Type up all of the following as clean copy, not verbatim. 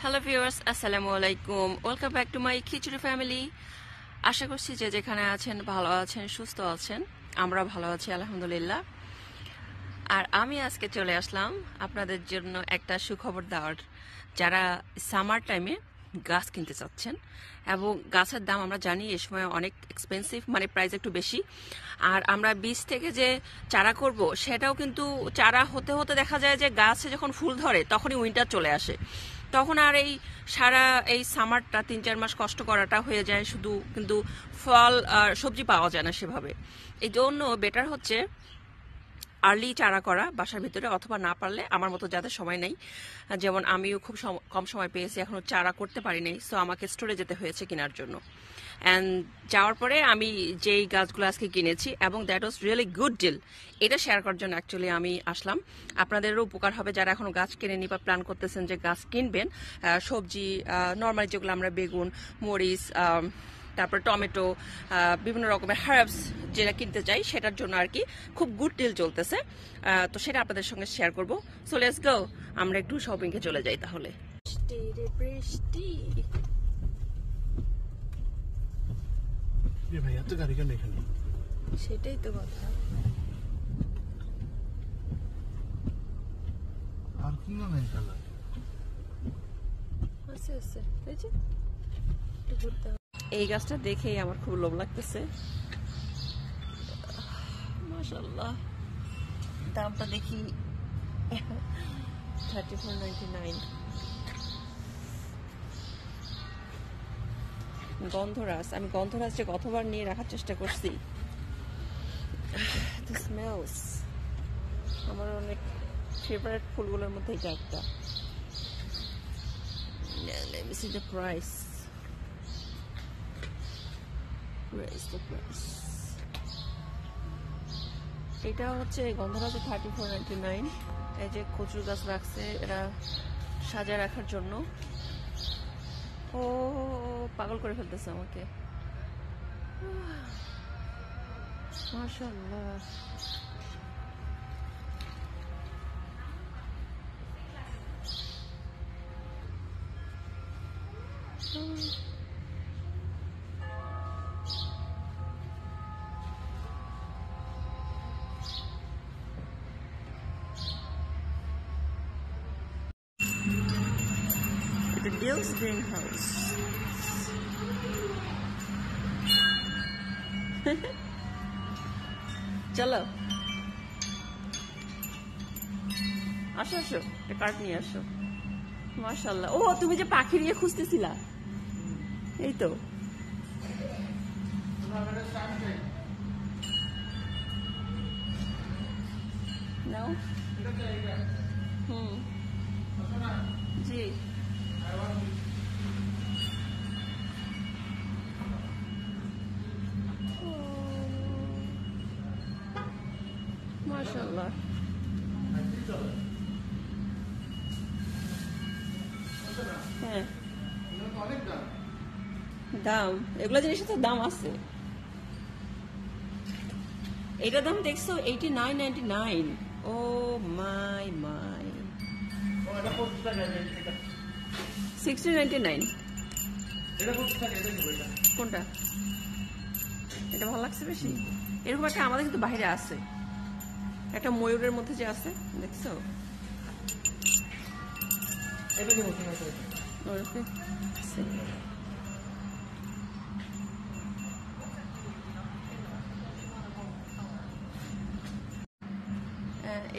Hello viewers, আসসালামু আলাইকুম। Welcome back to my khichuri family. আশা করছি যে যেখানে আছেন ভালো আছেন, সুস্থ আছেন। আমরা ভালো আছি আলহামদুলিল্লাহ। আর আমি আজকে চলে আসলাম আপনাদের জন্য একটা সুখবর দেওয়ার। যারা সামার টাইমে গাছ কিনতে চাচ্ছেন, এবং গাছের দাম আমরা জানি এই সময় অনেক এক্সপেন্সিভ, মানে প্রাইস একটু বেশি। আর আমরা বীজ থেকে যে চারা করব সেটাও কিন্তু চারা হতে হতে দেখা যায় যে গাছে যখন ফুল ধরে তখনই উইন্টার চলে আসে। তখন আর এই সারা এই সামারটা 3-4 মাস কষ্ট করাটা হয়ে যায় শুধু, কিন্তু ফল আর সবজি পাওয়া যায় না সেভাবে। এই জন্য বেটার হচ্ছে আর্লি চারা করা বাসার ভিতরে, অথবা না পারলে আমার মতো যাদের সময় নেই, যেমন আমিও খুব কম সময় পেয়েছি, এখনো চারা করতে পারি নাই, সো আমাকে স্টোরে যেতে হয়েছে কেনার জন্য। অ্যান্ড যাওয়ার পরে আমি যেই গাছগুলো আজকে কিনেছি, এবং that was really good deal, এটা শেয়ার করার জন্য অ্যাকচুয়ালি আমি আসলাম। আপনাদেরও উপকার হবে যারা এখনো গাছ কিনেনি বা প্ল্যান করতেছেন যে গাছ কিনবেন। সবজি নর্মালি যেগুলো আমরা বেগুন, মরিচ, তারপর টমেটো, বিভিন্ন রকমের হার্বস যেটা কিনতে চাই সেটার জন্য আর কি খুব গুড ডিল চলতেছে। তো সেটা আপনাদের সঙ্গে শেয়ার করবো। সো লেটস গো, আমরা একটু শপিংয়ে চলে যাই তাহলে। বৃষ্টি ভাইয়া তো গাড়ি কেন এখানে? সেটাই তো কথা। আর কি না নাই কালার আচ্ছা আচ্ছা, এই যে একটু ঘুরতে হবে। এই গাছটা দেখেই আমার খুব লোভ লাগতেছে। মাশাআল্লাহ, দামটা দেখি 34.99। গন্ধরাজ, আমি গন্ধরাজ যে কতবার নিয়ে রাখার চেষ্টা করছি। The smells, আমার অনেক ফেভারিট ফুলগুলোর মধ্যে এটা একটা। Let me see the price. Where is the price? এটা হচ্ছে গন্ধরাজে 34.99। এই যে কচুর গাছ রাখছে এরা সাজায় রাখার জন্য। ও পাগল করে ফেলতেছে আমাকে। মাশাআল্লাহ, the Dale's greenhouse. চলো আসো আসো, একটা কার্ড নিয়ে আসো। মাশাআল্লাহ, ও তুমি যে পাখি নিয়ে খুঁজতেছিলা, এই তো। নাও। জি, মাশাআল্লাহ। হ্যাঁ, দাম, এগুলো জিনিসের তো দাম আছে। এটার দাম দেখছো 89.99। ও মাই মাই, 16.99। কোনটা? এটা ভালো লাগছে বেশি। এরকম একটা আমাদের কিন্তু বাইরে আছে, একটা ময়ূরের মধ্যে যে আছে, দেখছো?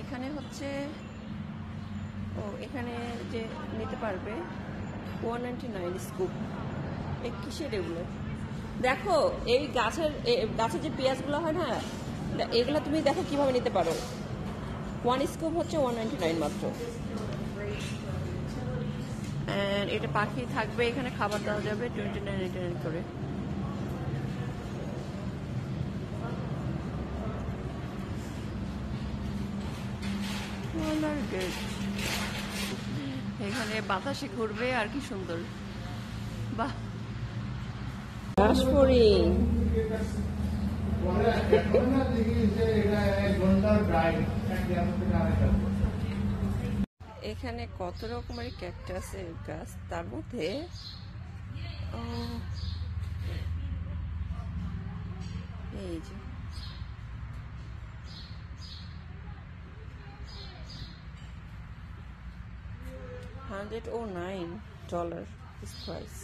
এখানে হচ্ছে, ও এখানে যে নিতে পারবে 199 স্কুপ। এই কিসের এগুলো? দেখো এই গাছের যে পেঁয়াজগুলো হয় না, এগুলো তুমি দেখো কিভাবে নিতে পারো। 1 স্কুপ হচ্ছে 199 মাত্র। এটা পাখি থাকবে এখানে, খাবার দেওয়া যাবে 29.99 করে। এখানে বাতাসে ঘুরবে, আর কি সুন্দর। বাহ, ফড়িং। এখানে কত রকমের ক্যাকটাসের গাছ, তার মধ্যে এই যে $109 is price.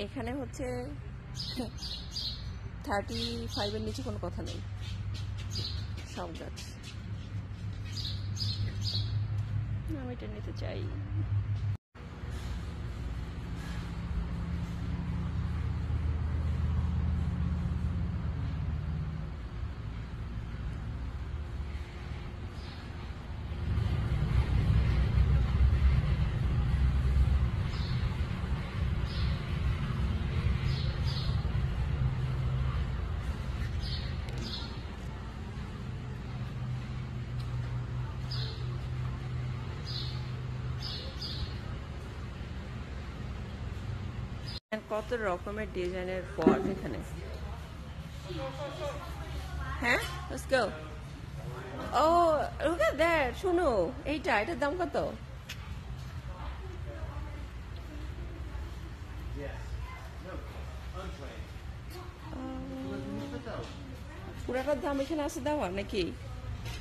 এখানে হচ্ছে 35 এর নিচে কোনো কথা নেই, সব গাছ। আমি এটা নিতে চাই। কত রকমের ডিজাইনের পট এখানে। হ্যাঁ, let's go. Oh, look at that. শোনো, এটার দাম কত? পুরাটার দাম এখানে আছে দেওয়া নাকি?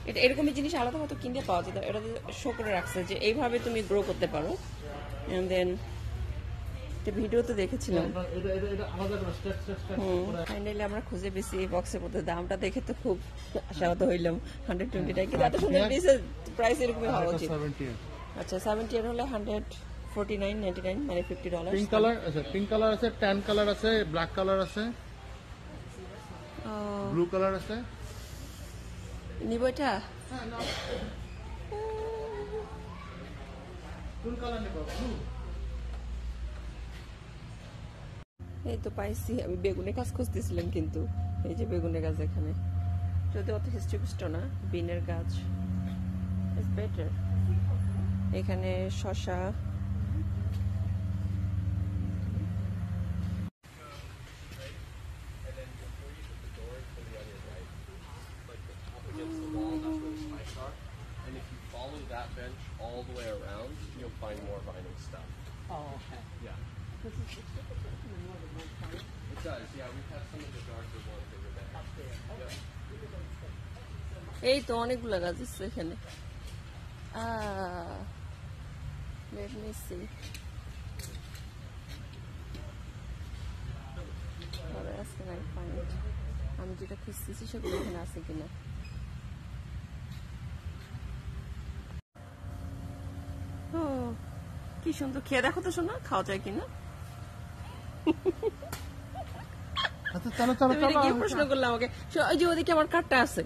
এটা এরকমই জিনিস আলাদা মতো কিনতে পাওয়া যায়, এটা শো করে রাখছে যে এইভাবে তুমি গ্রো করতে পারো। এন্ড দেন একটা ভিডিওতে দেখেছিলাম। ফাইনালি আমরা খুঁজে পেয়েছি এই বক্সের মধ্যে। দামটা দেখে তো খুব আশাহত হইলাম, 120 টাকা। কিন্তু এত সুন্দর পিসের প্রাইস এরকমই হওয়া উচিত। আচ্ছা, 70 হলে 149.99 মানে $50। পিঙ্ক কালার আছে, ট্যান কালার আছে, ব্ল্যাক কালার আছে, ব্লু কালার আছে। নিব এটা? কোন কালার নেব? ব্লু। এই তো পাইছি। আমি বেগুনের গাছ খুঁজতেছিলাম, কিন্তু এই যে বেগুনের গাছ এখানে, যদি অত হিস্ট্রিপুষ্ট না, বিনের গাছ ইজ বেটার। এখানে শসা, And if you follow that bench all the way around, you'll find more vining stuff. Oh, okay. Yeah. It does, yeah. We have some of the darker ones over there. Up there. Okay. এই তো অনেকগুলো গাছ আছে এখানে। Let me see. What else can I find? আমি যেটা খুঁজতেছি সেগুলো এখানে আছে কিনা। ও কি সুন্দর, খেয়ে দেখো তো শোনা, খাওয়া যায় কিনা। আচ্ছা, চলো চলো তুমি কি প্রশ্ন করলে আমাকে? ওই যে ওদিকে আমার কার্ডটা আছে,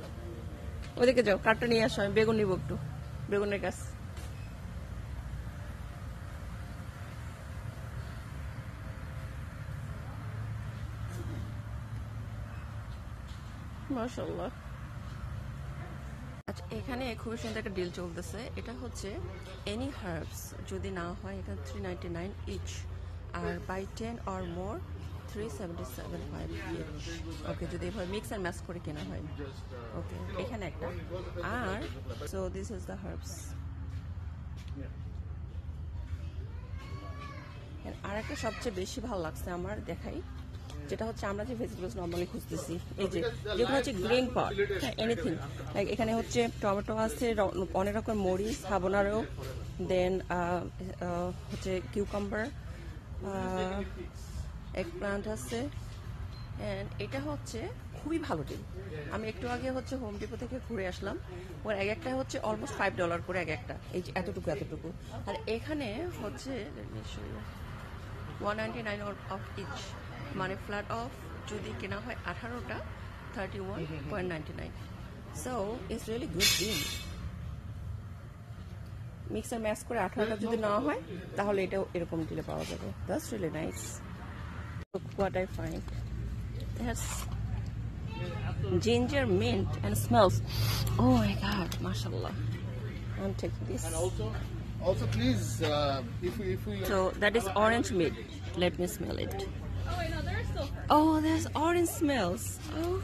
ওদিকে যাও, কার্ডটা নিয়ে আসো, আমি বেগুন নিব একটু, বেগুনের গাছ। মাশাআল্লাহ। আচ্ছা, এখানে খুবই সুন্দর একটা ডিল চলতেছে। এটা হচ্ছে এনি হার্বস যদি না হয় এটা 399 ইচ, আর by 10 or more 377.5 each. Okay, যদি এভাবে মিক্স অ্যান্ড ম্যাচ করে কেনা হয়। ওকে, এখানে একটা। আর so this is the herbs. আর একটা সবচেয়ে বেশি ভালো লাগছে আমার, দেখাই, যেটা হচ্ছে আমরা যে ভেজিটেবলস নর্মালি খুঁজতেছি, এই যে যেগুলো হচ্ছে গ্রিন পট, এনিথিং লাইক এখানে হচ্ছে টমেটো আছে, অনেক রকম মরিচ, হাবানারো, দেন হচ্ছে কিউকাম্বার, এগ প্লান্ট আছে। অ্যান্ড এটা হচ্ছে খুবই ভালো ডিল। আমি একটু আগে হচ্ছে হোম ডিপো থেকে ঘুরে আসলাম, ওর এক একটা হচ্ছে অলমোস্ট $5 করে এক একটা, এই যে এতটুকু এতটুকু। আর এখানে হচ্ছে 199 অফ ইচ, মানে ফ্ল্যাট অফ যদি কেনা হয় 18টা 31.99। So it's really good deal. Mix and match করে 18টা যদি নেওয়া হয় তাহলে এটাও এরকম দিলে পাওয়া যাবে। That's really nice. What I find, it has ginger, mint and smells, oh my god, mashallah, I'm taking this. And also please, if we So that is orange meat. Let me smell it. Oh wait, no, there's still fresh. Oh, there's orange smells. Oh.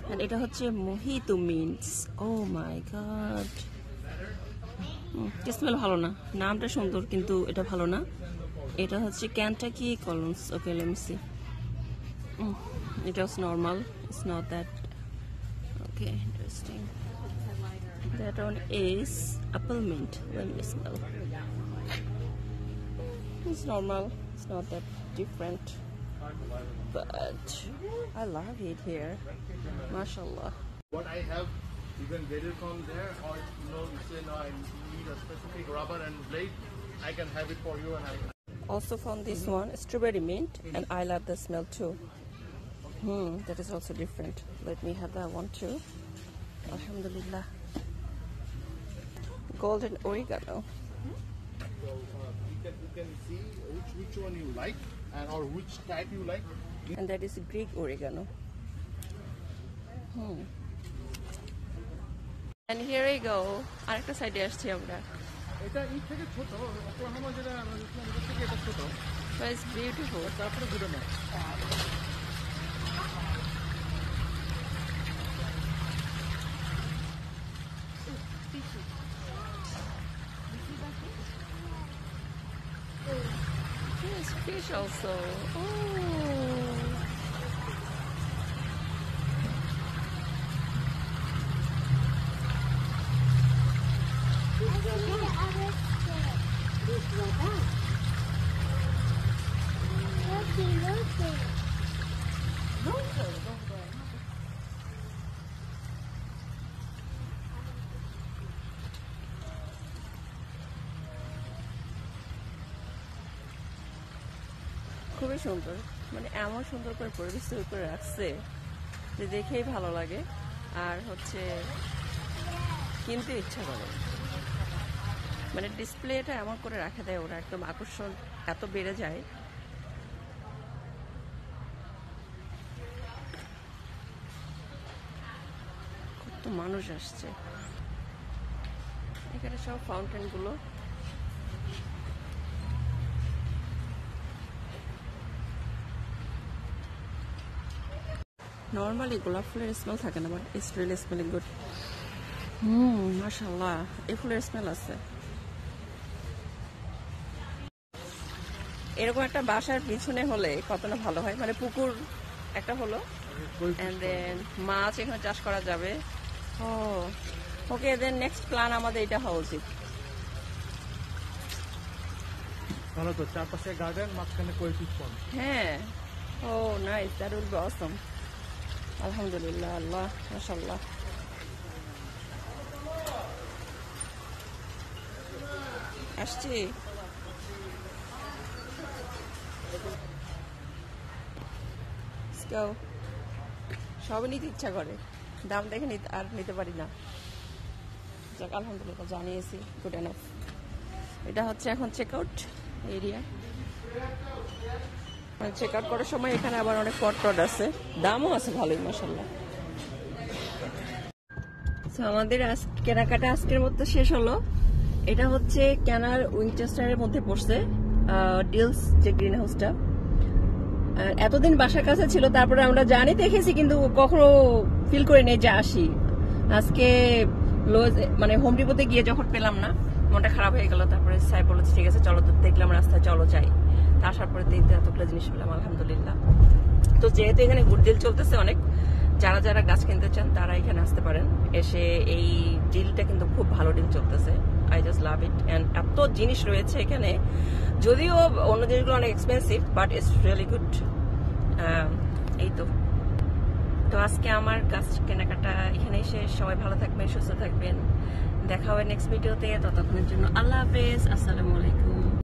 And এটা হচ্ছে mojito mints. Oh my god. Smell ভালো না, নামটা সুন্দর কিন্তু এটা ভালো না। এটা হচ্ছে Kentucky Colons. Okay, let me see. It was normal. It's not that. Okay, interesting. That one is apple mint. Let me smell. It's normal. It's not that different. But I love it here. MashaAllah. what I have, you can get it from there, or you say no, I need a specific rubber and blade. I can have it for you, and I can. Also found this one, strawberry mint, and I love the smell too. That is also different. Let me have that one too. Alhamdulillah. Golden oregano. So you can see which one you like, and or which type you like. And that is Greek oregano. And here we go. আরেকটা সাইডে আসছি আমরা. এটা এই থেকে ছোট, ওক্লাহোমা যেটা আমরা দেখলাম এটা থেকে এটা ছোট, But it's beautiful. তারপরে ঘুরে না। There's fish also. Oh. খুবই সুন্দর, মানে এমন সুন্দর করে পরিবেশ তৈরি করে রাখছে যে দেখেই ভালো লাগে আর হচ্ছে কিনতে ইচ্ছা করে। মানে ডিসপ্লেটা এমন করে রাখা দেয় ওরা, একদম আকর্ষণ এত বেড়ে যায়। কত মানুষ আসছে এখানে, সব ফাউন্টেন গুলো। নর্মালি গোলাপ ফুলের স্মেল থাকে না, but it's really smelling good. মাশাআল্লাহ, এই ফুলের স্মেল আছে। এরকম একটা বাসার পিছনে হলে কত না ভালো হয়, মানে পুকুর একটা হলো, এন্ড দেন মাছ এখানে চাষ করা যাবে। ও ওকে, দেন নেক্সট প্ল্যান আমাদের এটা হওয়া উচিত। ভালো তো, চারপাশে গার্ডেন, মাঝখানে কই ফিশ পন্ড। হ্যাঁ, ও নাইস, দ্যাট উইল বি অসম। আলহামদুলিল্লাহ, আল্লাহ মাশাআল্লাহ। আসছি, সবই নিতে ইচ্ছা করে, দাম দেখে আর নিতে পারি না। যাক আলহামদুলিল্লাহ, জানিয়েছি, গুড এনাফ। এটা হচ্ছে এখন check out area. Check out করার সময় এখানে আবার অনেক পট আছে, দামও আছে ভালোই মাশাআল্লাহ। আমাদের কেনাকাটা আজকের মতো শেষ হলো। এটা হচ্ছে ক্যানার উইনচেস্টারের মধ্যে পড়ছে, ডিলস যে গ্রিন হাউসটা। এতদিন বাসার কাছে ছিল, তারপরে আমরা জানি দেখেছি কিন্তু কখনো ফিল করে নেই যে আসি। আজকে মানে হোম ডিপোতে গিয়ে যখন পেলাম না, মনটা খারাপ হয়ে গেল। তারপরে সাই বলেছে ঠিক আছে চলো, তো দেখলাম রাস্তায়, চলো যাই। তা আসার পরে দেখতে এতগুলো জিনিস পেলাম, আলহামদুলিল্লাহ। তো যেহেতু এখানে গুড ডিল চলতেছে অনেক, যারা যারা গাছ কিনতে চান তারা এখানে আসতে পারেন। এসে এই ডিলটা কিন্তু খুব ভালো ডিল চলতেছে, I just love it. And এত জিনিস রয়েছে এখানে, যদিও অন্য জিনিসগুলো অনেক expensive, but it's really good. এই তো আজকে আমার গাছ কেনাকাটা এখানেই শেষ। সবাই ভালো থাকবেন, সুস্থ থাকবেন, দেখা হবে নেক্সট ভিডিওতে। ততক্ষণের জন্য আল্লাহ হাফেজ, আসসালামু আলাইকুম।